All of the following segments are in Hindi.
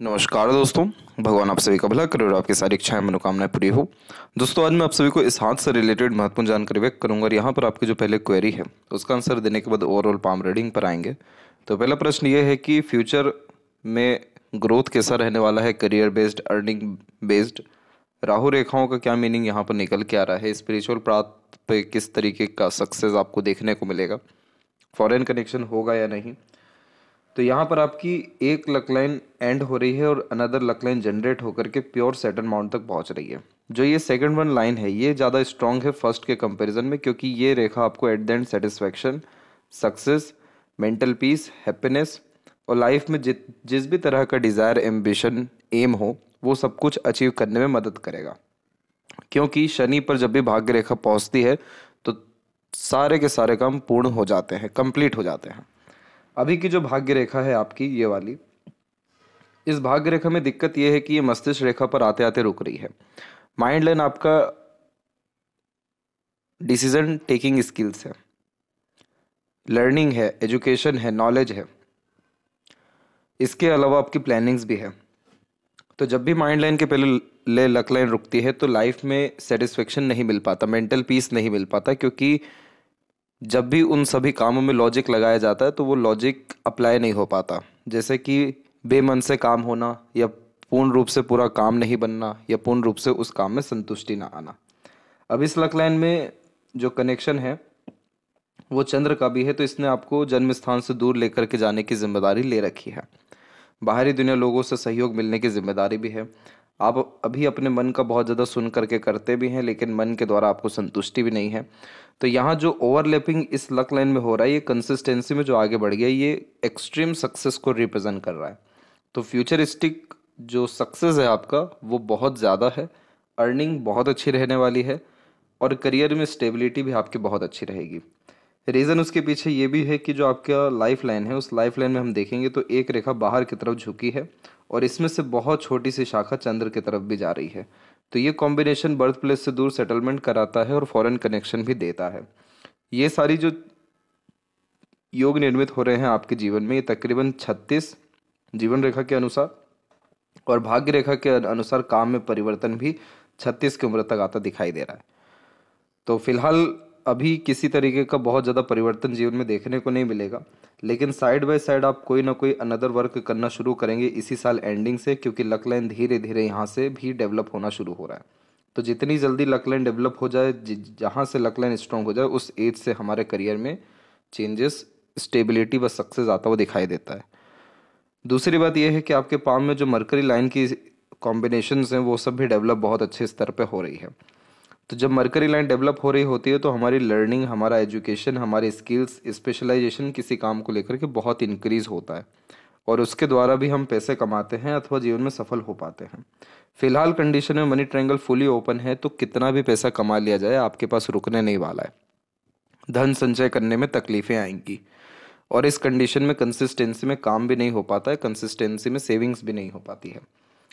नमस्कार दोस्तों। भगवान आप सभी का भला करे और आपकी सारी इच्छाएं मनोकामनाएं पूरी हो। दोस्तों, आज मैं आप सभी को इस हाथ से रिलेटेड महत्वपूर्ण जानकारी व्यक्त करूंगा और यहाँ पर आपकी जो पहले क्वेरी है उसका आंसर देने के बाद ओवरऑल पाम रीडिंग पर आएंगे। तो पहला प्रश्न ये है कि फ्यूचर में ग्रोथ कैसा रहने वाला है, career based, earning based. Rahu रेखाओं का क्या मीनिंग यहाँ पर निकल के आ रहा है, स्पिरिचुअल पाथ पे किस तरीके का सक्सेस आपको देखने को मिलेगा, फॉरेन कनेक्शन होगा या नहीं। तो यहाँ पर आपकी एक लक लाइन एंड हो रही है और अनदर लक लाइन जनरेट होकर के प्योर सेटल माउंट तक पहुँच रही है। जो ये सेकंड वन लाइन है ये ज़्यादा स्ट्रांग है फर्स्ट के कंपैरिजन में, क्योंकि ये रेखा आपको at the end satisfaction, success, mental peace, happiness और लाइफ में जिस भी तरह का डिज़ायर, एम्बिशन, एम हो वो सब कुछ अचीव करने में मदद करेगा। क्योंकि शनि पर जब भी भाग्य रेखा पहुंचती है तो सारे के सारे काम पूर्ण हो जाते हैं, कंप्लीट हो जाते हैं। अभी की जो भाग्य रेखा है आपकी ये वाली, इस भाग्य रेखा में दिक्कत ये है कि ये मस्तिष्क रेखा पर आते आते रुक रही है। माइंड लाइन आपका डिसीजन टेकिंग स्किल्स है, लर्निंग है, एजुकेशन है, नॉलेज है, इसके अलावा आपकी प्लानिंग्स भी है। तो जब भी माइंड लाइन के पहले लक लाइन रुकती है तो लाइफ में सेटिस्फेक्शन नहीं मिल पाता, मेंटल पीस नहीं मिल पाता, क्योंकि जब भी उन सभी कामों में लॉजिक लगाया जाता है तो वो लॉजिक अप्लाई नहीं हो पाता। जैसे कि बेमन से काम होना, या पूर्ण रूप से पूरा काम नहीं बनना, या पूर्ण रूप से उस काम में संतुष्टि ना आना। अब इस लक लाइन में जो कनेक्शन है वो चंद्र का भी है, तो इसने आपको जन्म स्थान से दूर लेकर के जाने की जिम्मेदारी ले रखी है। बाहरी दुनिया, लोगों से सहयोग मिलने की जिम्मेदारी भी है। आप अभी अपने मन का बहुत ज़्यादा सुन करके करते भी हैं, लेकिन मन के द्वारा आपको संतुष्टि भी नहीं है। तो यहाँ जो ओवरलैपिंग इस लक लाइन में हो रहा है, ये कंसिस्टेंसी में जो आगे बढ़ गया, ये एक्सट्रीम सक्सेस को रिप्रेजेंट कर रहा है। तो फ्यूचरिस्टिक जो सक्सेस है आपका वो बहुत ज़्यादा है, अर्निंग बहुत अच्छी रहने वाली है और करियर में स्टेबिलिटी भी आपकी बहुत अच्छी रहेगी। रीज़न उसके पीछे ये भी है कि जो आपका लाइफ लाइन है उस लाइफ लाइन में हम देखेंगे तो एक रेखा बाहर की तरफ झुकी है और इसमें से बहुत छोटी सी शाखा चंद्र की तरफ भी जा रही है। तो ये कॉम्बिनेशन बर्थ प्लेस से दूर सेटलमेंट कराता है और फॉरेन कनेक्शन भी देता है। ये सारी जो योग निर्मित हो रहे हैं आपके जीवन में, ये तकरीबन 36 जीवन रेखा के अनुसार और भाग्य रेखा के अनुसार काम में परिवर्तन भी 36 की उम्र तक आता दिखाई दे रहा है। तो फिलहाल अभी किसी तरीके का बहुत ज़्यादा परिवर्तन जीवन में देखने को नहीं मिलेगा, लेकिन साइड बाय साइड आप कोई ना कोई अनदर वर्क करना शुरू करेंगे इसी साल एंडिंग से, क्योंकि लक लाइन धीरे धीरे यहाँ से भी डेवलप होना शुरू हो रहा है। तो जितनी जल्दी लक लाइन डेवलप हो जाए, जहाँ से लक लाइन स्ट्रांग हो जाए, उस एज से हमारे करियर में चेंजेस, स्टेबिलिटी व सक्सेस आता हुआ दिखाई देता है। दूसरी बात यह है कि आपके पाम में जो मरकरी लाइन की कॉम्बिनेशंस हैं वो सब भी डेवलप बहुत अच्छे स्तर पे हो रही है। तो जब मरकरी लाइन डेवलप हो रही होती है तो हमारी लर्निंग, हमारा एजुकेशन, हमारी स्किल्स, स्पेशलाइजेशन किसी काम को लेकर के बहुत इंक्रीज होता है और उसके द्वारा भी हम पैसे कमाते हैं अथवा जीवन में सफल हो पाते हैं। फिलहाल कंडीशन में मनी ट्रायंगल फुली ओपन है, तो कितना भी पैसा कमा लिया जाए आपके पास रुकने नहीं वाला है। धन संचय करने में तकलीफें आएंगी और इस कंडीशन में कंसिस्टेंसी में काम भी नहीं हो पाता है, कंसिस्टेंसी में सेविंग्स भी नहीं हो पाती है।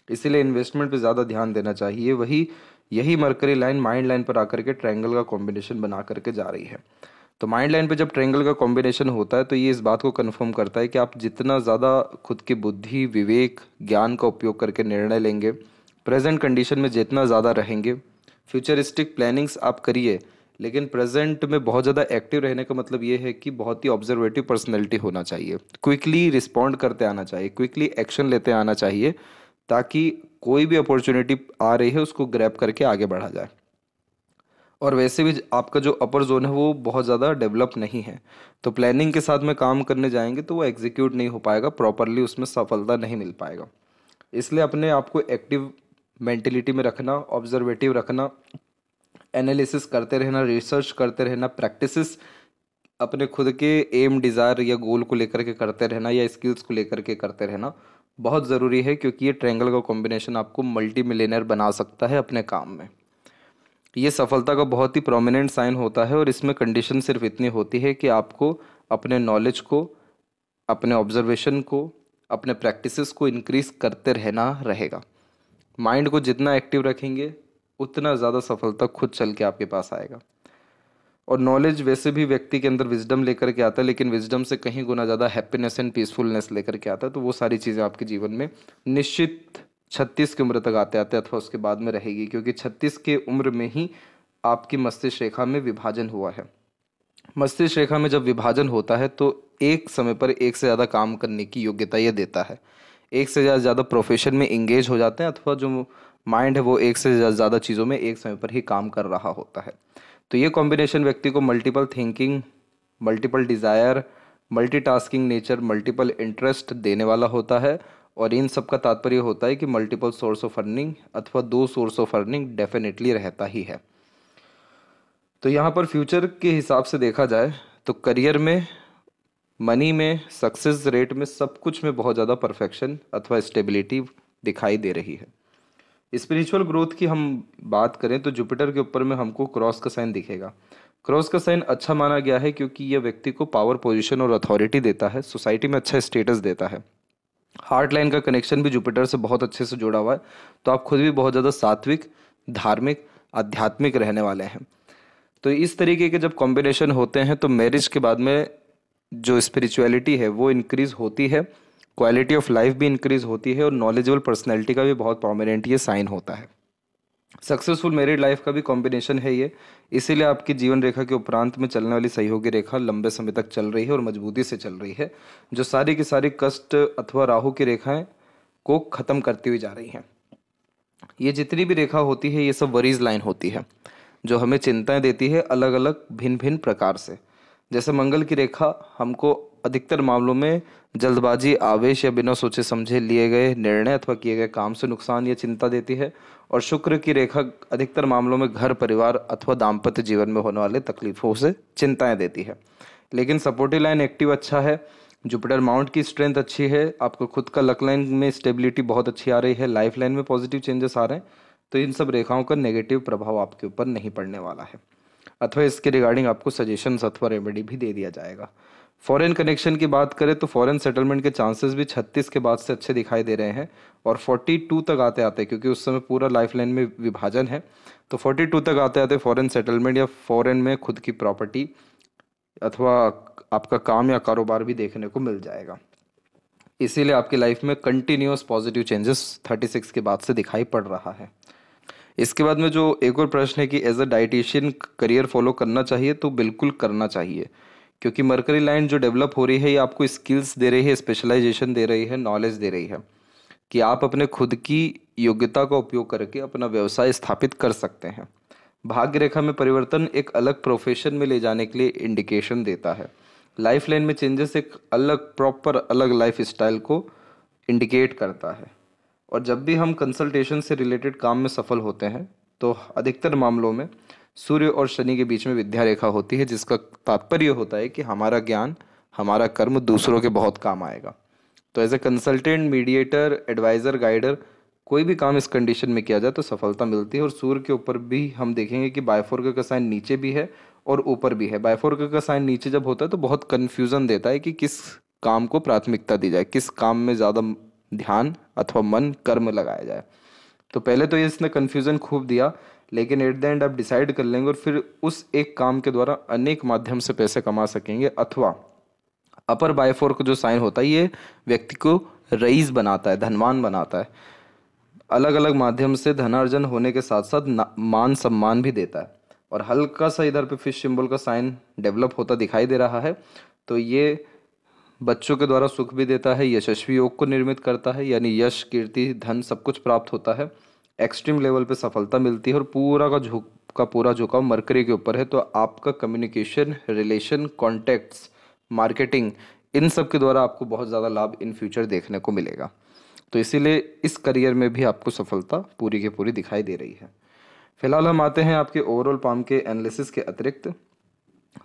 इसीलिए इन्वेस्टमेंट पे ज़्यादा ध्यान देना चाहिए। यही मरकरी लाइन माइंड लाइन पर आकर के ट्रायंगल का कॉम्बिनेशन बना करके जा रही है। तो माइंड लाइन पे जब ट्रायंगल का कॉम्बिनेशन होता है तो ये इस बात को कन्फर्म करता है कि आप जितना ज़्यादा खुद की बुद्धि, विवेक, ज्ञान का उपयोग करके निर्णय लेंगे, प्रेजेंट कंडीशन में जितना ज़्यादा रहेंगे, फ्यूचरिस्टिक प्लानिंग्स आप करिए, लेकिन प्रेजेंट में बहुत ज़्यादा एक्टिव रहने का मतलब ये है कि बहुत ही ऑब्जर्वेटिव पर्सनैलिटी होना चाहिए, क्विकली रिस्पॉन्ड करते आना चाहिए, क्विकली एक्शन लेते आना चाहिए, ताकि कोई भी अपॉर्चुनिटी आ रही है उसको ग्रैब करके आगे बढ़ा जाए। और वैसे भी आपका जो अपर जोन है वो बहुत ज़्यादा डेवलप नहीं है, तो प्लानिंग के साथ में काम करने जाएंगे तो वो एग्जीक्यूट नहीं हो पाएगा प्रॉपरली, उसमें सफलता नहीं मिल पाएगा। इसलिए अपने आप को एक्टिव मेंटेलिटी में रखना, ऑब्जर्वेटिव रखना, एनालिसिस करते रहना, रिसर्च करते रहना, प्रैक्टिसेस अपने खुद के एम, डिज़ायर या गोल को लेकर के करते रहना या स्किल्स को लेकर के करते रहना बहुत ज़रूरी है, क्योंकि ये ट्रायंगल का कॉम्बिनेशन आपको मल्टी मिलियनर बना सकता है अपने काम में। ये सफलता का बहुत ही प्रोमिनेंट साइन होता है और इसमें कंडीशन सिर्फ इतनी होती है कि आपको अपने नॉलेज को, अपने ऑब्जर्वेशन को, अपने प्रैक्टिसेस को इंक्रीज करते रहना रहेगा। माइंड को जितना एक्टिव रखेंगे उतना ज़्यादा सफलता खुद चल के आपके पास आएगा। और नॉलेज वैसे भी व्यक्ति के अंदर विजडम लेकर के आता है, लेकिन विजडम से कहीं गुना ज़्यादा हैप्पीनेस एंड पीसफुलनेस लेकर के आता है। तो वो सारी चीज़ें आपके जीवन में निश्चित 36 की उम्र तक आते आते अथवा उसके बाद में रहेगी, क्योंकि 36 के उम्र में ही आपकी मस्तिष्क रेखा में विभाजन हुआ है। मस्तिष्क रेखा में जब विभाजन होता है तो एक समय पर एक से ज़्यादा काम करने की योग्यता ये देता है। एक से ज़्यादा प्रोफेशन में इंगेज हो जाते हैं, अथवा जो माइंड है वो एक से ज़्यादा चीज़ों में एक समय पर ही काम कर रहा होता है। तो ये कॉम्बिनेशन व्यक्ति को multiple thinking, multiple desire, multitasking nature, multiple interest देने वाला होता है। और इन सब का तात्पर्य होता है कि मल्टीपल सोर्स ऑफ अर्निंग अथवा 2 सोर्स ऑफ अर्निंग डेफिनेटली रहता ही है। तो यहाँ पर फ्यूचर के हिसाब से देखा जाए तो करियर में, मनी में, सक्सेस रेट में, सब कुछ में बहुत ज़्यादा परफेक्शन अथवा स्टेबिलिटी दिखाई दे रही है। स्पिरिचुअल ग्रोथ की हम बात करें तो जुपिटर के ऊपर में हमको क्रॉस का साइन दिखेगा। क्रॉस का साइन अच्छा माना गया है क्योंकि यह व्यक्ति को पावर, पोजीशन और अथॉरिटी देता है, सोसाइटी में अच्छा स्टेटस देता है। हार्ट लाइन का कनेक्शन भी जुपिटर से बहुत अच्छे से जुड़ा हुआ है, तो आप खुद भी बहुत ज़्यादा सात्विक, धार्मिक, आध्यात्मिक रहने वाले हैं। तो इस तरीके के जब कॉम्बिनेशन होते हैं तो मैरिज के बाद में जो स्पिरिचुअलिटी है वो इंक्रीज होती है, क्वालिटी ऑफ लाइफ भी इंक्रीज होती है और नॉलेजेबल पर्सनैलिटी का भी बहुत प्रोमिनेंट ये साइन होता है। सक्सेसफुल मैरिड लाइफ का भी कॉम्बिनेशन है ये, इसीलिए आपकी जीवन रेखा के उपरांत में चलने वाली सहयोगी रेखा लंबे समय तक चल रही है और मजबूती से चल रही है, जो सारी की सारी कष्ट अथवा राहु की रेखाएं को खत्म करती हुई जा रही हैं। ये जितनी भी रेखा होती है ये सब वरीज लाइन होती है, जो हमें चिंताएं देती है अलग अलग भिन्न भिन्न प्रकार से। जैसे मंगल की रेखा हमको अधिकतर मामलों में जल्दबाजी, आवेश या बिना सोचे समझे लिए गए निर्णय अथवा किए गए काम से नुकसान या चिंता देती है। और शुक्र की रेखा अधिकतर मामलों में घर, परिवार अथवा दाम्पत्य जीवन में होने वाले तकलीफों से चिंताएं देती है। लेकिन सपोर्टिव लाइन एक्टिव अच्छा है, जुपिटर माउंट की स्ट्रेंथ अच्छी है, आपको खुद का लक लाइन में स्टेबिलिटी बहुत अच्छी आ रही है, लाइफ लाइन में पॉजिटिव चेंजेस आ रहे हैं। तो इन सब रेखाओं का नेगेटिव प्रभाव आपके ऊपर नहीं पड़ने वाला है, अथवा इसके रिगार्डिंग आपको सजेशंस अथवा रेमेडी भी दे दिया जाएगा। फॉरेन कनेक्शन की बात करें तो फॉरेन सेटलमेंट के चांसेस भी 36 के बाद से अच्छे दिखाई दे रहे हैं और 42 तक आते आते, क्योंकि उस समय पूरा लाइफ लाइन में विभाजन है, तो 42 तक आते आते फॉरेन सेटलमेंट या फॉरेन में खुद की प्रॉपर्टी अथवा आपका काम या कारोबार भी देखने को मिल जाएगा। इसीलिए आपकी लाइफ में कंटिन्यूअस पॉजिटिव चेंजेस 36 के बाद से दिखाई पड़ रहा है। इसके बाद में जो एक और प्रश्न है कि as a dietitian career follow करना चाहिए, तो बिल्कुल करना चाहिए, क्योंकि मरकरी लाइन जो डेवलप हो रही है ये आपको स्किल्स दे रही है, स्पेशलाइजेशन दे रही है, नॉलेज दे रही है कि आप अपने खुद की योग्यता का उपयोग करके अपना व्यवसाय स्थापित कर सकते हैं। भाग्य रेखा में परिवर्तन एक अलग प्रोफेशन में ले जाने के लिए इंडिकेशन देता है। लाइफ लाइन में चेंजेस एक अलग प्रॉपर अलग लाइफ स्टाइल को इंडिकेट करता है। और जब भी हम कंसल्टेशन से रिलेटेड काम में सफल होते हैं तो अधिकतर मामलों में सूर्य और शनि के बीच में विद्या रेखा होती है, जिसका तात्पर्य होता है कि हमारा ज्ञान, हमारा कर्म दूसरों के बहुत काम आएगा। तो as a consultant, mediator, adviser, guider, कोई भी काम इस कंडीशन में किया जाए तो सफलता मिलती है। और सूर्य के ऊपर भी हम देखेंगे कि बायफोर्क का साइन नीचे भी है और ऊपर भी है। बायफोर्क का साइन नीचे जब होता है तो बहुत कन्फ्यूज़न देता है कि किस काम को प्राथमिकता दी जाए, किस काम में ज़्यादा ध्यान अथवा मन, कर्म लगाया जाए। तो पहले तो ये इसने कन्फ्यूज़न खूब दिया, लेकिन एट द एंड आप डिसाइड कर लेंगे और फिर उस एक काम के द्वारा अनेक माध्यम से पैसे कमा सकेंगे। अथवा अपर बायफोर्क जो साइन होता है ये व्यक्ति को रईस बनाता है, धनवान बनाता है, अलग अलग माध्यम से धनार्जन होने के साथ साथ मान सम्मान भी देता है। और हल्का सा इधर पे फिश सिंबल का साइन डेवलप होता दिखाई दे रहा है, तो ये बच्चों के द्वारा सुख भी देता है, यशस्वी योग को निर्मित करता है, यानी यश, कीर्ति, धन सब कुछ प्राप्त होता है, एक्सट्रीम लेवल पे सफलता मिलती है और पूरा झुकाव मरकरी के ऊपर है। तो आपका कम्युनिकेशन, रिलेशन, कॉन्टैक्ट्स, मार्केटिंग, इन सब के द्वारा आपको बहुत ज़्यादा लाभ इन फ्यूचर देखने को मिलेगा। तो इसीलिए इस करियर में भी आपको सफलता पूरी की पूरी दिखाई दे रही है। फिलहाल हम आते हैं आपके ओवरऑल पाम के एनालिसिस के अतिरिक्त।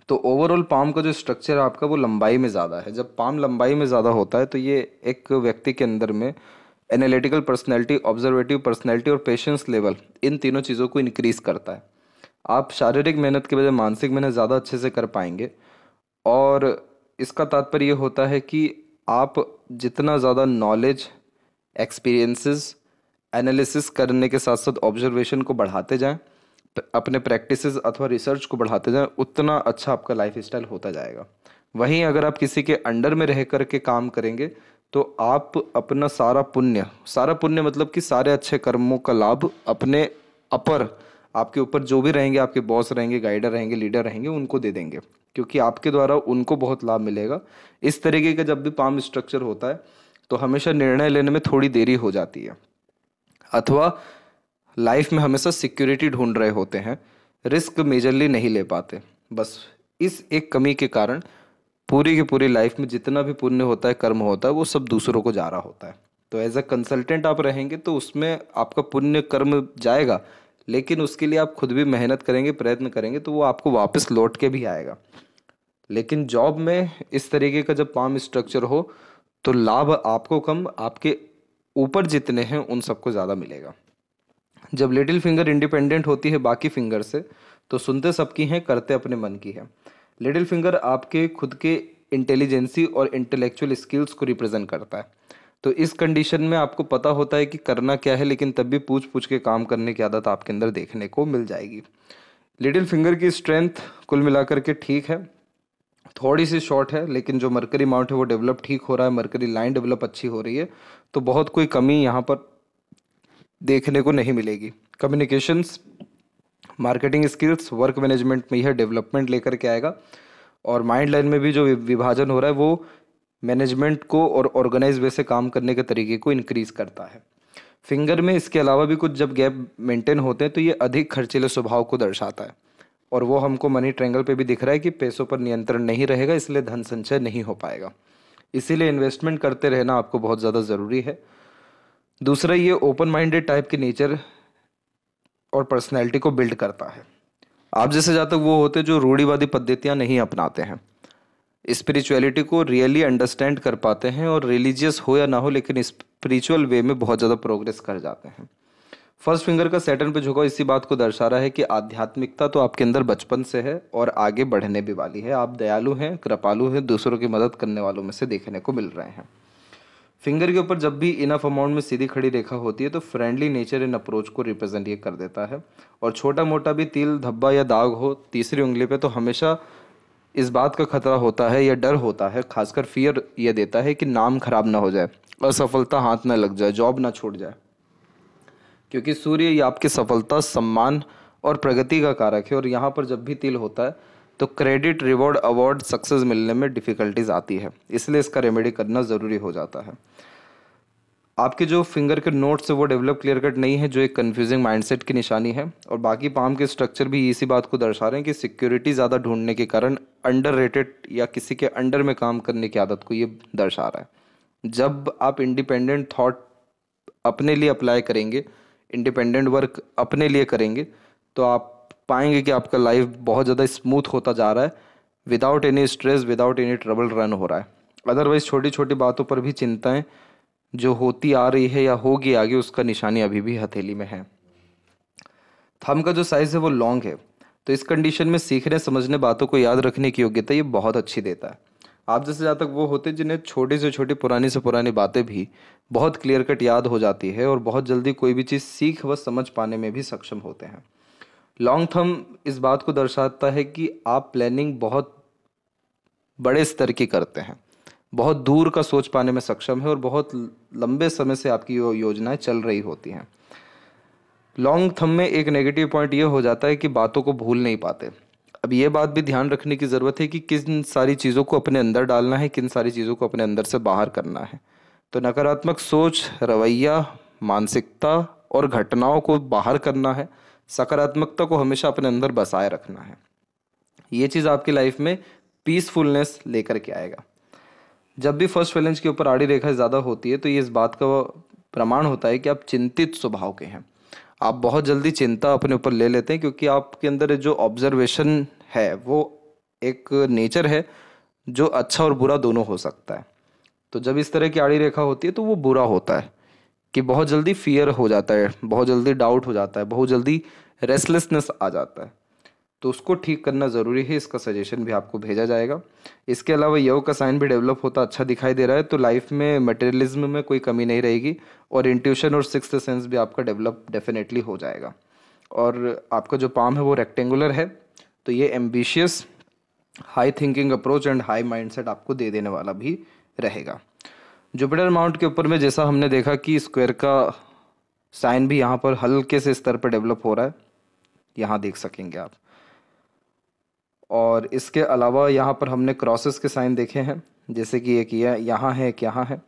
तो ओवरऑल पाम का जो स्ट्रक्चर है आपका वो लंबाई में ज़्यादा है। जब पाम लंबाई में ज़्यादा होता है तो ये एक व्यक्ति के अंदर में एनालिटिकल पर्सनैलिटी, ऑब्जर्वेटिव पर्सनैलिटी और पेशेंस लेवल, इन तीनों चीज़ों को इंक्रीज करता है। आप शारीरिक मेहनत के बजाय मानसिक मेहनत ज़्यादा अच्छे से कर पाएंगे। और इसका तात्पर्य ये होता है कि आप जितना ज़्यादा नॉलेज, एक्सपीरियंसेस, एनालिसिस करने के साथ साथ ऑब्जर्वेशन को बढ़ाते जाएं, अपने प्रैक्टिसेस अथवा रिसर्च को बढ़ाते जाएं, उतना अच्छा आपका लाइफ स्टाइल होता जाएगा। वहीं अगर आप किसी के अंडर में रह करके काम करेंगे तो आप अपना सारा पुण्य मतलब कि सारे अच्छे कर्मों का लाभ अपने अपर, आपके ऊपर जो भी रहेंगे, आपके बॉस रहेंगे, गाइडर रहेंगे, लीडर रहेंगे, उनको दे देंगे, क्योंकि आपके द्वारा उनको बहुत लाभ मिलेगा। इस तरीके का जब भी पाम स्ट्रक्चर होता है तो हमेशा निर्णय लेने में थोड़ी देरी हो जाती है, अथवा लाइफ में हमेशा सिक्योरिटी ढूंढ रहे होते हैं, रिस्क मेजरली नहीं ले पाते। बस इस एक कमी के कारण पूरी की पूरी लाइफ में जितना भी पुण्य होता है, कर्म होता है, वो सब दूसरों को जा रहा होता है। तो एज अ कंसल्टेंट आप रहेंगे तो उसमें आपका पुण्य कर्म जाएगा, लेकिन उसके लिए आप खुद भी मेहनत करेंगे, प्रयत्न करेंगे, तो वो आपको वापस लौट के भी आएगा। लेकिन जॉब में इस तरीके का जब पाम स्ट्रक्चर हो तो लाभ आपको कम, आपके ऊपर जितने हैं उन सबको ज़्यादा मिलेगा। जब लिटिल फिंगर इंडिपेंडेंट होती है बाकी फिंगर से, तो सुनते सबकी हैं, करते अपने मन की है। लिटिल फिंगर आपके खुद के इंटेलिजेंसी और इंटेलेक्चुअल स्किल्स को रिप्रेजेंट करता है। तो इस कंडीशन में आपको पता होता है कि करना क्या है, लेकिन तब भी पूछ पूछ के काम करने की आदत आपके अंदर देखने को मिल जाएगी। लिटिल फिंगर की स्ट्रेंथ कुल मिलाकर के ठीक है, थोड़ी सी शॉर्ट है, लेकिन जो मरकरी माउंट है वो डेवलप ठीक हो रहा है, मरकरी लाइन डेवलप अच्छी हो रही है, तो बहुत कोई कमी यहाँ पर देखने को नहीं मिलेगी। Communications, marketing skills, work management में यह डेवलपमेंट लेकर के आएगा। और माइंड लाइन में भी जो विभाजन हो रहा है वो मैनेजमेंट को और ऑर्गेनाइज वे से काम करने के तरीके को इंक्रीज करता है। फिंगर में इसके अलावा भी कुछ जब गैप मेंटेन होते हैं तो ये अधिक खर्चीले स्वभाव को दर्शाता है, और वो हमको मनी ट्रायंगल पे भी दिख रहा है कि पैसों पर नियंत्रण नहीं रहेगा, इसलिए धन संचय नहीं हो पाएगा। इसीलिए इन्वेस्टमेंट करते रहना आपको बहुत ज़्यादा ज़रूरी है। दूसरा, ये ओपन माइंडेड टाइप के नेचर और पर्सनैलिटी को बिल्ड करता है। आप जैसे जातक वो होते हैं जो रूढ़िवादी पद्धतियाँ नहीं अपनाते हैं, स्पिरिचुअलिटी को रियली अंडरस्टैंड कर पाते हैं, और रिलीजियस हो या ना हो लेकिन स्पिरिचुअल वे में बहुत ज़्यादा प्रोग्रेस कर जाते हैं। फर्स्ट फिंगर का सैटर्न पे झुकाव इसी बात को दर्शा रहा है कि आध्यात्मिकता तो आपके अंदर बचपन से है और आगे बढ़ने भी वाली है। आप दयालु हैं, कृपालु हैं, दूसरों की मदद करने वालों में से देखने को मिल रहे हैं। फिंगर के ऊपर जब भी इनफ अमाउंट में सीधी खड़ी रेखा होती है तो फ्रेंडली नेचर इन अप्रोच को रिप्रेजेंट ये कर देता है। और छोटा मोटा भी तिल धब्बा या दाग हो तीसरी उंगली पे तो हमेशा इस बात का खतरा होता है या डर होता है, खासकर फियर ये देता है कि नाम खराब ना हो जाए, असफलता हाथ ना लग जाए, जॉब ना छूट जाए, क्योंकि सूर्य ये आपकी सफलता, सम्मान और प्रगति का कारक है। और यहाँ पर जब भी तिल होता है तो क्रेडिट, रिवॉर्ड, अवार्ड, सक्सेस मिलने में डिफ़िकल्टीज आती है, इसलिए इसका रेमेडी करना ज़रूरी हो जाता है। आपके जो फिंगर के नोट्स है वो डेवलप क्लियर कट नहीं है, जो एक कन्फ्यूजिंग माइंडसेट की निशानी है। और बाकी पाम के स्ट्रक्चर भी इसी बात को दर्शा रहे हैं कि सिक्योरिटी ज़्यादा ढूंढने के कारण अंडररेटेड या किसी के अंडर में काम करने की आदत को ये दर्शा रहा है। जब आप इंडिपेंडेंट थॉट अपने लिए अप्लाई करेंगे, इंडिपेंडेंट वर्क अपने लिए करेंगे, तो आप पाएंगे कि आपका लाइफ बहुत ज़्यादा स्मूथ होता जा रहा है, without any stress, without any trouble run हो रहा है। अदरवाइज छोटी छोटी बातों पर भी चिंताएं जो होती आ रही है या होगी आगे, उसका निशानी अभी भी हथेली में है। थंब का जो साइज है वो लॉन्ग है, तो इस कंडीशन में सीखने, समझने, बातों को याद रखने की योग्यता ये बहुत अच्छी देता है। आप जैसे जहाँ तक वो होते हैं जिन्हें छोटी से छोटी, पुरानी से पुरानी बातें भी बहुत क्लियर कट याद हो जाती है और बहुत जल्दी कोई भी चीज़ सीख व समझ पाने में भी सक्षम होते हैं। लॉन्ग थंब इस बात को दर्शाता है कि आप प्लानिंग बहुत बड़े स्तर की करते हैं, बहुत दूर का सोच पाने में सक्षम है और बहुत लंबे समय से आपकी योजनाएं चल रही होती हैं। लॉन्ग थंब में एक नेगेटिव पॉइंट ये हो जाता है कि बातों को भूल नहीं पाते। अब ये बात भी ध्यान रखने की ज़रूरत है कि किन सारी चीज़ों को अपने अंदर डालना है, किन सारी चीज़ों को अपने अंदर से बाहर करना है। तो नकारात्मक सोच, रवैया, मानसिकता और घटनाओं को बाहर करना है, सकारात्मकता को हमेशा अपने अंदर बसाए रखना है। ये चीज़ आपकी लाइफ में पीसफुलनेस लेकर के आएगा। जब भी फर्स्ट फैलेंज के ऊपर आड़ी रेखा ज़्यादा होती है तो ये इस बात का प्रमाण होता है कि आप चिंतित स्वभाव के हैं। आप बहुत जल्दी चिंता अपने ऊपर ले लेते हैं, क्योंकि आपके अंदर जो ऑब्जर्वेशन है वो एक नेचर है जो अच्छा और बुरा दोनों हो सकता है। तो जब इस तरह की आड़ी रेखा होती है तो वो बुरा होता है कि बहुत जल्दी फियर हो जाता है, बहुत जल्दी डाउट हो जाता है, बहुत जल्दी रेस्टलेसनेस आ जाता है। तो उसको ठीक करना ज़रूरी है, इसका सजेशन भी आपको भेजा जाएगा। इसके अलावा योग का साइन भी डेवलप होता अच्छा दिखाई दे रहा है, तो लाइफ में मटेरियलिज्म में कोई कमी नहीं रहेगी और इंट्यूशन और सिक्स्थ सेंस भी आपका डेवलप डेफिनेटली हो जाएगा। और आपका जो पाम है वो रेक्टेंगुलर है, तो ये ambitious, high thinking approach and high mindset आपको दे देने वाला भी रहेगा। जुपिटर माउंट के ऊपर में जैसा हमने देखा कि स्क्वायर का साइन भी यहाँ पर हल्के से स्तर पर डेवलप हो रहा है, यहाँ देख सकेंगे आप। और इसके अलावा यहाँ पर हमने क्रॉसेस के साइन देखे हैं, जैसे कि एक ये यहाँ है, एक यहाँ है।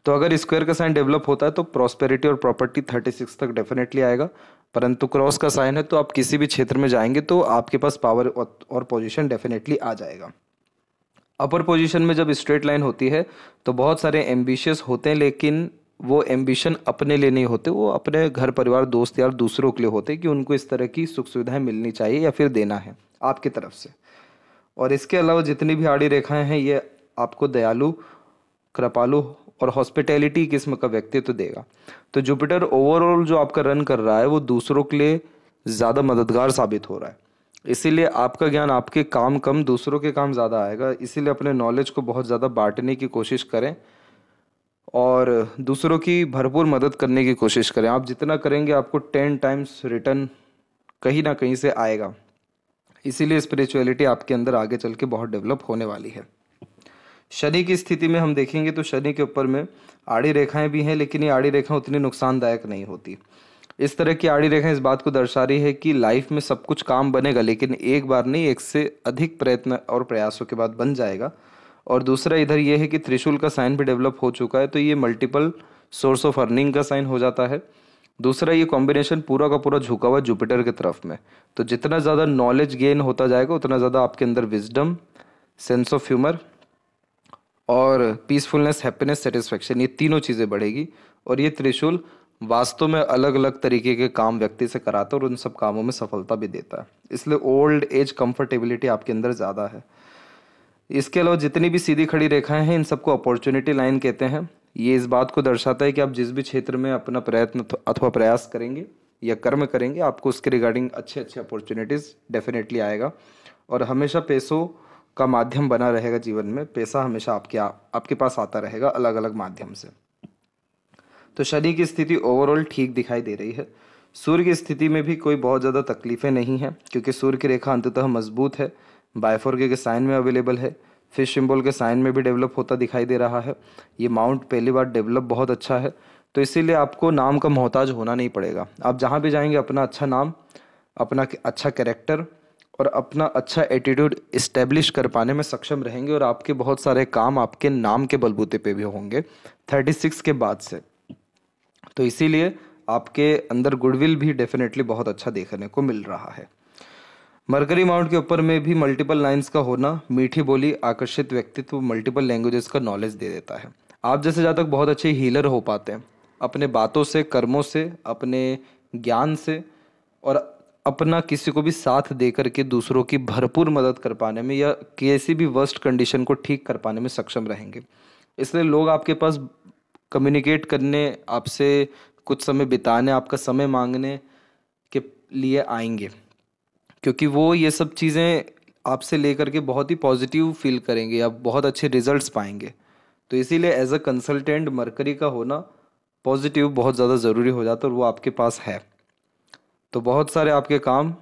तो अगर स्क्वायर का साइन डेवलप होता है तो प्रॉस्पेरिटी और प्रॉपर्टी 36 तक डेफिनेटली आएगा, परंतु क्रॉस का साइन है तो आप किसी भी क्षेत्र में जाएंगे तो आपके पास पावर और पोजीशन डेफिनेटली आ जाएगा। अपर पोजीशन में जब स्ट्रेट लाइन होती है तो बहुत सारे एम्बिशियस होते हैं, लेकिन वो एम्बिशन अपने लिए नहीं होते, वो अपने घर परिवार दोस्त यार दूसरों के लिए होते कि उनको इस तरह की सुख सुविधाएं मिलनी चाहिए या फिर देना है आपकी तरफ से। और इसके अलावा जितनी भी आड़ी रेखाएं हैं ये आपको दयालु, कृपालु और हॉस्पिटैलिटी किस्म का व्यक्तित्व देगा। तो जुपिटर ओवरऑल जो आपका रन कर रहा है वो दूसरों के लिए ज़्यादा मददगार साबित हो रहा है, इसीलिए आपका ज्ञान, आपके काम कम, दूसरों के काम ज़्यादा आएगा। इसीलिए अपने नॉलेज को बहुत ज़्यादा बांटने की कोशिश करें और दूसरों की भरपूर मदद करने की कोशिश करें। आप जितना करेंगे आपको 10 टाइम्स रिटर्न कहीं ना कहीं से आएगा। इसीलिए स्पिरिचुअलिटी आपके अंदर आगे चल के बहुत डेवलप होने वाली है। शनि की स्थिति में हम देखेंगे तो शनि के ऊपर में आड़ी रेखाएं भी हैं, लेकिन ये आड़ी रेखाएं उतनी नुकसानदायक नहीं होती। इस तरह की आड़ी रेखाएं इस बात को दर्शा रही है कि लाइफ में सब कुछ काम बनेगा, लेकिन एक बार नहीं, एक से अधिक प्रयत्न और प्रयासों के बाद बन जाएगा। और दूसरा इधर ये है कि त्रिशूल का साइन भी डेवलप हो चुका है, तो ये मल्टीपल सोर्स ऑफ अर्निंग का साइन हो जाता है। दूसरा ये कॉम्बिनेशन पूरा का पूरा झुका हुआ जुपिटर की तरफ में, तो जितना ज़्यादा नॉलेज गेन होता जाएगा उतना ज़्यादा आपके अंदर विजडम, सेंस ऑफ ह्यूमर और पीसफुलनेस, हैप्पीनेस, सेटिस्फेक्शन, ये तीनों चीज़ें बढ़ेगी। और ये त्रिशूल वास्तव में अलग अलग तरीके के काम व्यक्ति से कराता है और उन सब कामों में सफलता भी देता है, इसलिए ओल्ड एज कंफर्टेबिलिटी आपके अंदर ज़्यादा है। इसके अलावा जितनी भी सीधी खड़ी रेखाएं हैं इन सबको अपॉर्चुनिटी लाइन कहते हैं। ये इस बात को दर्शाता है कि आप जिस भी क्षेत्र में अपना प्रयत्न अथवा प्रयास करेंगे या कर्म करेंगे आपको उसके रिगार्डिंग अच्छे अच्छे अपॉर्चुनिटीज़ डेफिनेटली आएगा। और हमेशा पैसों का माध्यम बना रहेगा जीवन में, पैसा हमेशा आपके पास आता रहेगा अलग अलग माध्यम से। तो शनि की स्थिति ओवरऑल ठीक दिखाई दे रही है। सूर्य की स्थिति में भी कोई बहुत ज़्यादा तकलीफें नहीं हैं, क्योंकि सूर्य की रेखा अंततः मजबूत है, बायफोर्के के साइन में अवेलेबल है, फिश सिंबल के साइन में भी डेवलप होता दिखाई दे रहा है। ये माउंट पहली बार डेवलप बहुत अच्छा है, तो इसीलिए आपको नाम का मोहताज होना नहीं पड़ेगा। आप जहाँ भी जाएंगे अपना अच्छा नाम, अपना अच्छा कैरेक्टर और अपना अच्छा एटीट्यूड इस्टेब्लिश कर पाने में सक्षम रहेंगे, और आपके बहुत सारे काम आपके नाम के बलबूते पे भी होंगे 36 के बाद से। तो इसीलिए आपके अंदर गुडविल भी डेफिनेटली बहुत अच्छा देखने को मिल रहा है। मरकरी माउंट के ऊपर में भी मल्टीपल लाइंस का होना, मीठी बोली, आकर्षित व्यक्तित्व, मल्टीपल लैंग्वेजेस का नॉलेज दे देता है। आप जैसे जातक बहुत अच्छे हीलर हो पाते हैं अपने बातों से, कर्मों से, अपने ज्ञान से, और अपना किसी को भी साथ दे करके दूसरों की भरपूर मदद कर पाने में या किसी भी वर्स्ट कंडीशन को ठीक कर पाने में सक्षम रहेंगे। इसलिए लोग आपके पास कम्युनिकेट करने, आपसे कुछ समय बिताने, आपका समय मांगने के लिए आएंगे, क्योंकि वो ये सब चीज़ें आपसे लेकर के बहुत ही पॉजिटिव फील करेंगे या बहुत अच्छे रिजल्ट्स पाएंगे। तो इसीलिए एज अ कंसल्टेंट मरकरी का होना पॉजिटिव बहुत ज़्यादा ज़रूरी हो जाता है, और वो आपके पास है। तो बहुत सारे आपके काम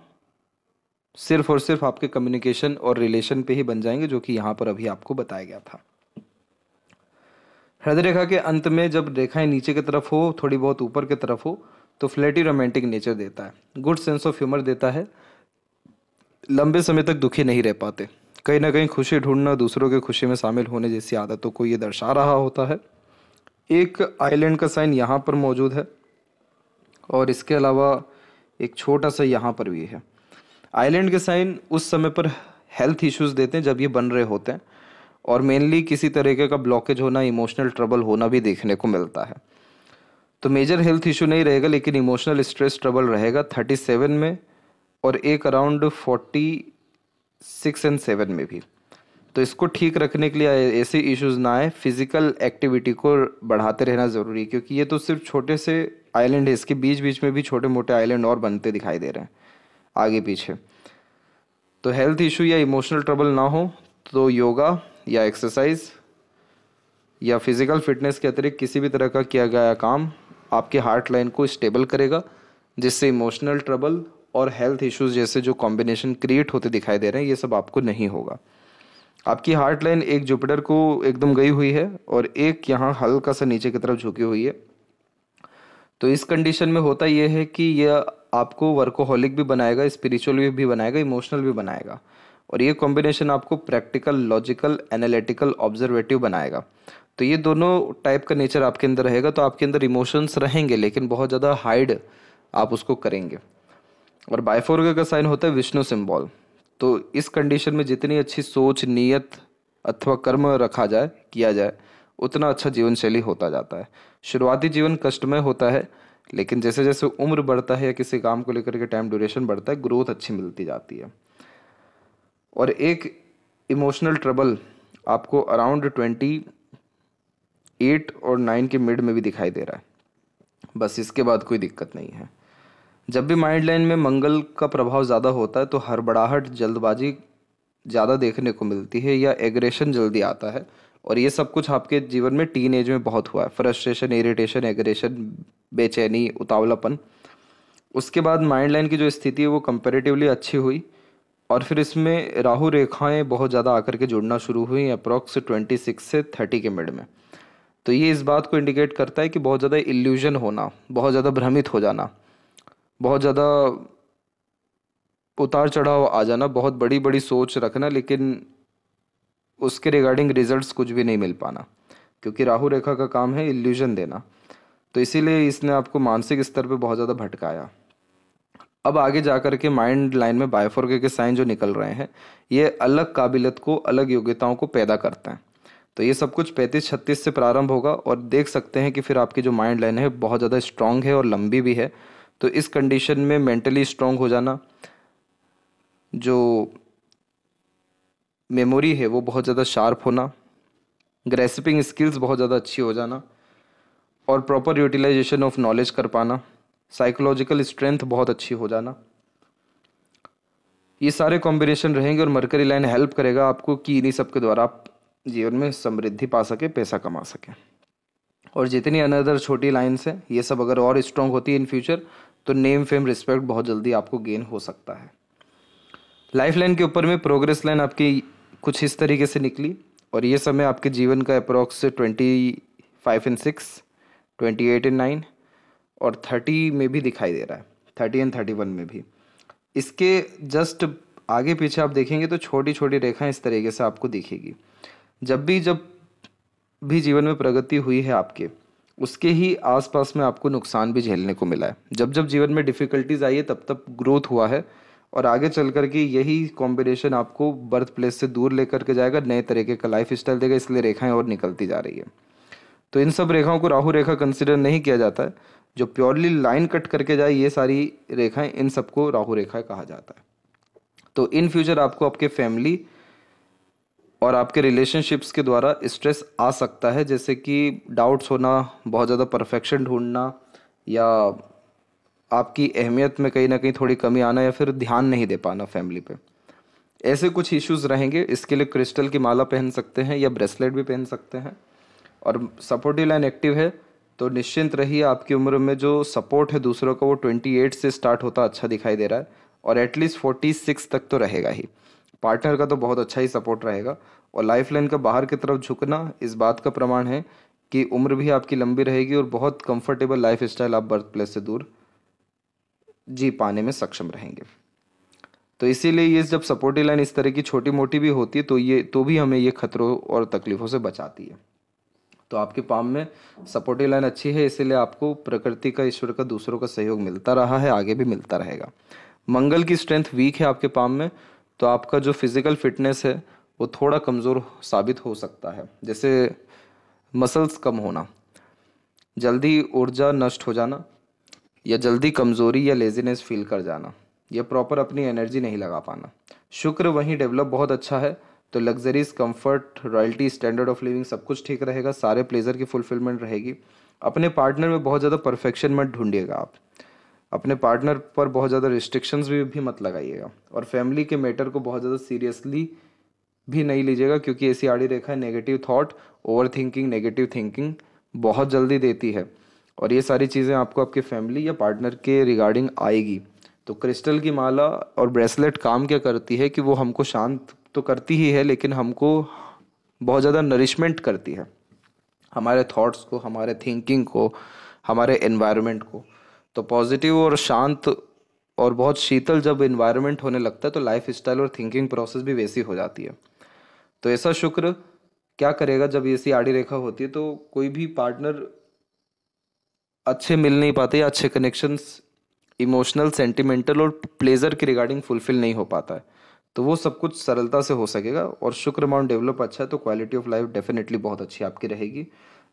सिर्फ और सिर्फ आपके कम्युनिकेशन और रिलेशन पे ही बन जाएंगे, जो कि यहाँ पर अभी आपको बताया गया था। हृदय रेखा के अंत में जब रेखाएं नीचे की तरफ हो, थोड़ी बहुत ऊपर की तरफ हो, तो फ्लैटी रोमांटिक नेचर देता है, गुड सेंस ऑफ ह्यूमर देता है, लंबे समय तक दुखी नहीं रह पाते, कहीं ना कहीं खुशी ढूंढना, दूसरों के खुशी में शामिल होने जैसी आदतों को ये दर्शा रहा होता है। एक आइलैंड का साइन यहाँ पर मौजूद है, और इसके अलावा एक छोटा सा यहाँ पर भी है। आइलैंड के साइन उस समय पर हेल्थ इश्यूज देते हैं जब ये बन रहे होते हैं, और मेनली किसी तरीके का ब्लॉकेज होना, इमोशनल ट्रबल होना भी देखने को मिलता है। तो मेजर हेल्थ इशू नहीं रहेगा, लेकिन इमोशनल स्ट्रेस ट्रबल रहेगा 37 में, और एक अराउंड 46 एंड 7 में भी। तो इसको ठीक रखने के लिए ऐसे इश्यूज ना आए, फिजिकल एक्टिविटी को बढ़ाते रहना ज़रूरी है, क्योंकि ये तो सिर्फ छोटे से आइलैंड है, इसके बीच बीच में भी छोटे मोटे आइलैंड और बनते दिखाई दे रहे हैं आगे पीछे। तो हेल्थ इशू या इमोशनल ट्रबल ना हो तो योगा या एक्सरसाइज या फिजिकल फिटनेस के अतिरिक्त किसी भी तरह का किया गया काम आपके हार्ट लाइन को स्टेबल करेगा, जिससे इमोशनल ट्रबल और हेल्थ इश्यूज जैसे जो कॉम्बिनेशन क्रिएट होते दिखाई दे रहे हैं, ये सब आपको नहीं होगा। आपकी हार्ट लाइन एक जुपिटर को एकदम गई हुई है और एक यहाँ हल्का सा नीचे की तरफ झुकी हुई है। तो इस कंडीशन में होता यह है कि यह आपको वर्कोहॉलिक भी बनाएगा, स्पिरिचुअल भी बनाएगा, इमोशनल भी बनाएगा। और ये कॉम्बिनेशन आपको प्रैक्टिकल, लॉजिकल, एनालिटिकल, ऑब्जर्वेटिव बनाएगा। तो ये दोनों टाइप का नेचर आपके अंदर रहेगा। तो आपके अंदर इमोशंस रहेंगे लेकिन बहुत ज़्यादा हाइड आप उसको करेंगे। और बायफोर्गे का साइन होता है विष्णु सिंबल। तो इस कंडीशन में जितनी अच्छी सोच, नीयत अथवा कर्म रखा जाए, किया जाए, उतना अच्छा जीवन शैली होता जाता है। शुरुआती जीवन कष्टमय होता है लेकिन जैसे जैसे उम्र बढ़ता है या किसी काम को लेकर के टाइम ड्यूरेशन बढ़ता है, ग्रोथ अच्छी मिलती जाती है। और एक इमोशनल ट्रबल आपको अराउंड 28 और 9 के मिड में भी दिखाई दे रहा है। बस इसके बाद कोई दिक्कत नहीं है। जब भी माइंड लाइन में मंगल का प्रभाव ज़्यादा होता है तो हड़बड़ाहट, जल्दबाजी ज़्यादा देखने को मिलती है या एग्रेशन जल्दी आता है। और ये सब कुछ आपके जीवन में टीन एज में बहुत हुआ है। फ्रस्ट्रेशन, इरिटेशन, एग्रेशन, बेचैनी, उतावलापन। उसके बाद माइंड लाइन की जो स्थिति है वो कंपैरेटिवली अच्छी हुई और फिर इसमें राहु रेखाएं बहुत ज़्यादा आकर के जुड़ना शुरू हुई अप्रॉक्स 26 से 30 के मिड में। तो ये इस बात को इंडिकेट करता है कि बहुत ज़्यादा इल्यूजन होना, बहुत ज़्यादा भ्रमित हो जाना, बहुत ज़्यादा उतार चढ़ाव आ जाना, बहुत बड़ी बड़ी सोच रखना लेकिन उसके रिगार्डिंग रिजल्ट्स कुछ भी नहीं मिल पाना, क्योंकि राहु रेखा का काम है इल्यूजन देना। तो इसीलिए इसने आपको मानसिक स्तर पे बहुत ज़्यादा भटकाया। अब आगे जा कर के माइंड लाइन में बायफोर्गे के साइन जो निकल रहे हैं, ये अलग काबिलियत को, अलग योग्यताओं को पैदा करते हैं। तो ये सब कुछ 35-36 से प्रारंभ होगा और देख सकते हैं कि फिर आपकी जो माइंड लाइन है बहुत ज़्यादा स्ट्रांग है और लंबी भी है। तो इस कंडीशन में मेंटली स्ट्रांग हो जाना, जो मेमोरी है वो बहुत ज़्यादा शार्प होना, ग्रेस्पिंग स्किल्स बहुत ज़्यादा अच्छी हो जाना और प्रॉपर यूटिलाइजेशन ऑफ नॉलेज कर पाना, साइकोलॉजिकल स्ट्रेंथ बहुत अच्छी हो जाना, ये सारे कॉम्बिनेशन रहेंगे। और मरकरी लाइन हेल्प करेगा आपको कि इन्हीं सब के द्वारा आप जीवन में समृद्धि पा सके, पैसा कमा सके। और जितनी अनदर छोटी लाइन्स हैं, ये सब अगर और स्ट्रांग होती है इन फ्यूचर तो नेम, फेम, रिस्पेक्ट बहुत जल्दी आपको गेन हो सकता है। लाइफ लाइन के ऊपर में प्रोग्रेस लाइन आपकी कुछ इस तरीके से निकली और ये समय आपके जीवन का अप्रॉक्स 25 एंड 6, 28 एंड 9 और 30 में भी दिखाई दे रहा है, 30 एंड 31 में भी। इसके जस्ट आगे पीछे आप देखेंगे तो छोटी छोटी रेखाएं इस तरीके से आपको दिखेगी। जब भी जीवन में प्रगति हुई है आपके, उसके ही आसपास में आपको नुकसान भी झेलने को मिला है। जब जब जीवन में डिफ़िकल्टीज आई है तब तब ग्रोथ हुआ है और आगे चल कर के यही कॉम्बिनेशन आपको बर्थ प्लेस से दूर लेकर के जाएगा, नए तरीके का लाइफ स्टाइल देगा। इसलिए रेखाएं और निकलती जा रही है। तो इन सब रेखाओं को राहु रेखा कंसिडर नहीं किया जाता है। जो प्योरली लाइन कट करके जाए ये सारी रेखाएं, इन सबको राहु रेखा कहा जाता है। तो इन फ्यूचर आपको आपके फैमिली और आपके रिलेशनशिप्स के द्वारा स्ट्रेस आ सकता है, जैसे कि डाउट्स होना, बहुत ज़्यादा परफेक्शन ढूंढना या आपकी अहमियत में कहीं ना कहीं थोड़ी कमी आना या फिर ध्यान नहीं दे पाना फैमिली पे। ऐसे कुछ इश्यूज रहेंगे। इसके लिए क्रिस्टल की माला पहन सकते हैं या ब्रेसलेट भी पहन सकते हैं। और सपोर्टिव लाइन एक्टिव है तो निश्चिंत रहिए, आपकी उम्र में जो सपोर्ट है दूसरों का वो 28 से स्टार्ट होता अच्छा दिखाई दे रहा है और एटलीस्ट 46 तक तो रहेगा ही। पार्टनर का तो बहुत अच्छा ही सपोर्ट रहेगा। और लाइफ लाइन का बाहर की तरफ झुकना इस बात का प्रमाण है कि उम्र भी आपकी लंबी रहेगी और बहुत कंफर्टेबल लाइफ स्टाइल आप बर्थ प्लेस से दूर जी पाने में सक्षम रहेंगे। तो इसीलिए ये जब सपोर्टिव लाइन इस तरह की छोटी मोटी भी होती है तो भी हमें ये खतरों और तकलीफों से बचाती है। तो आपके पाम में सपोर्टिव लाइन अच्छी है, इसीलिए आपको प्रकृति का, ईश्वर का, दूसरों का सहयोग मिलता रहा है, आगे भी मिलता रहेगा। मंगल की स्ट्रेंथ वीक है आपके पाम में, तो आपका जो फिजिकल फिटनेस है वो थोड़ा कमज़ोर साबित हो सकता है। जैसे मसल्स कम होना, जल्दी ऊर्जा नष्ट हो जाना या जल्दी कमज़ोरी या लेजीनेस फील कर जाना या प्रॉपर अपनी एनर्जी नहीं लगा पाना। शुक्र वहीं डेवलप बहुत अच्छा है तो luxuries, comfort, royalty, standard of living सब कुछ ठीक रहेगा। सारे प्लेजर की फुलफिलमेंट रहेगी। अपने पार्टनर में बहुत ज़्यादा परफेक्शन मत ढूंढिएगा। आप अपने पार्टनर पर बहुत ज़्यादा रिस्ट्रिक्शंस भी मत लगाइएगा और फैमिली के मैटर को बहुत ज़्यादा सीरियसली भी नहीं लीजिएगा, क्योंकि ऐसी आड़ी रेखा है negative thought, over thinking, negative thinking बहुत जल्दी देती है और ये सारी चीज़ें आपको आपके फैमिली या पार्टनर के रिगार्डिंग आएगी। तो क्रिस्टल की माला और ब्रेसलेट काम क्या करती है कि वो हमको शांत तो करती ही है, लेकिन हमको बहुत ज़्यादा नरिशमेंट करती है, हमारे थॉट्स को, हमारे थिंकिंग को, हमारे एनवायरनमेंट को। तो पॉजिटिव और शांत और बहुत शीतल जब एनवायरनमेंट होने लगता है तो लाइफ स्टाइल और थिंकिंग प्रोसेस भी वैसी हो जाती है। तो ऐसा शुक्र क्या करेगा, जब ऐसी आड़ी रेखा होती है तो कोई भी पार्टनर अच्छे मिल नहीं पाते, या अच्छे कनेक्शंस इमोशनल, सेंटिमेंटल और प्लेजर के रिगार्डिंग फुलफिल नहीं हो पाता है। तो वो सब कुछ सरलता से हो सकेगा। और शुक्र अमाउंट डेवलप अच्छा है तो क्वालिटी ऑफ लाइफ डेफिनेटली बहुत अच्छी आपकी रहेगी।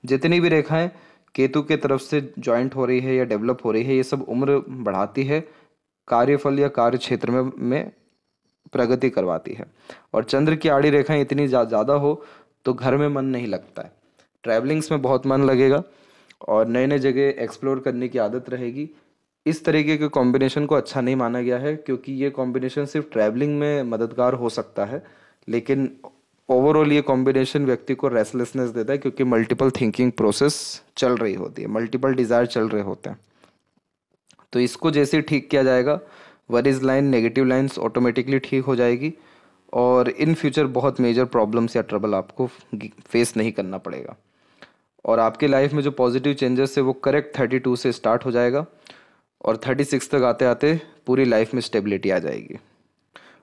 जितनी भी रेखाएं केतु के तरफ से ज्वाइंट हो रही है या डेवलप हो रही है, ये सब उम्र बढ़ाती है, कार्यफल या कार्य क्षेत्र में प्रगति करवाती है। और चंद्र की आड़ी रेखाएं इतनी ज़्यादा हो तो घर में मन नहीं लगता है, ट्रैवलिंग्स में बहुत मन लगेगा और नए नए जगह एक्सप्लोर करने की आदत रहेगी। इस तरीके के कॉम्बिनेशन को अच्छा नहीं माना गया है, क्योंकि ये कॉम्बिनेशन सिर्फ ट्रैवलिंग में मददगार हो सकता है, लेकिन ओवरऑल ये कॉम्बिनेशन व्यक्ति को रेस्टलेसनेस देता है, क्योंकि मल्टीपल थिंकिंग प्रोसेस चल रही होती है, मल्टीपल डिज़ायर चल रहे होते हैं। तो इसको जैसे ठीक किया जाएगा, worries line, negative lines automatically ठीक हो जाएगी और इन फ्यूचर बहुत मेजर प्रॉब्लम्स या ट्रबल आपको फेस नहीं करना पड़ेगा। और आपके लाइफ में जो पॉजिटिव चेंजेस है वो करेक्ट 32 से स्टार्ट हो जाएगा और 36 तक आते आते पूरी लाइफ में स्टेबिलिटी आ जाएगी।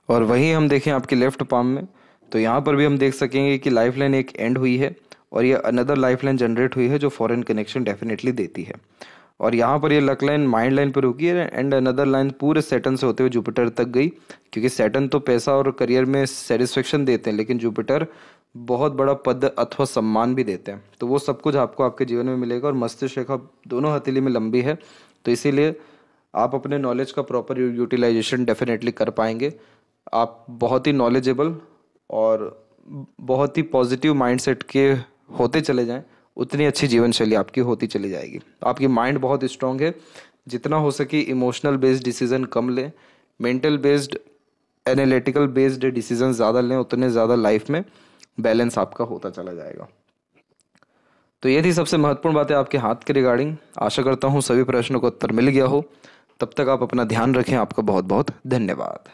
और वहीं हम देखें आपके लेफ्ट पाम में, तो यहाँ पर भी हम देख सकेंगे कि लाइफ लाइन एक एंड हुई है और ये अनदर लाइफ लाइन जनरेट हुई है जो फॉरेन कनेक्शन डेफिनेटली देती है। और यहाँ पर ये लक लाइन माइंड लाइन पर रुकी है एंड अनदर लाइन पूरे सैटर्न से होते हुए जुपिटर तक गई, क्योंकि सैटर्न तो पैसा और करियर में सेटिस्फेक्शन देते हैं, लेकिन जुपिटर बहुत बड़ा पद अथवा सम्मान भी देते हैं। तो वो सब कुछ आपको आपके जीवन में मिलेगा। और मस्तिष्क रेखा दोनों हथेली में लंबी है, तो इसीलिए आप अपने नॉलेज का प्रॉपर यूटिलाइजेशन डेफिनेटली कर पाएंगे। आप बहुत ही नॉलेजेबल और बहुत ही पॉजिटिव माइंडसेट के होते चले जाएं, उतनी अच्छी जीवन शैली आपकी होती चली जाएगी। आपकी माइंड बहुत स्ट्रांग है, जितना हो सके इमोशनल बेस्ड डिसीजन कम लें, mental based, analytical based decision ज़्यादा लें, उतने ज़्यादा लाइफ में बैलेंस आपका होता चला जाएगा। तो ये थी सबसे महत्वपूर्ण बातें आपके हाथ के रिगार्डिंग। आशा करता हूँ सभी प्रश्नों का उत्तर मिल गया हो। तब तक आप अपना ध्यान रखें। आपका बहुत बहुत धन्यवाद।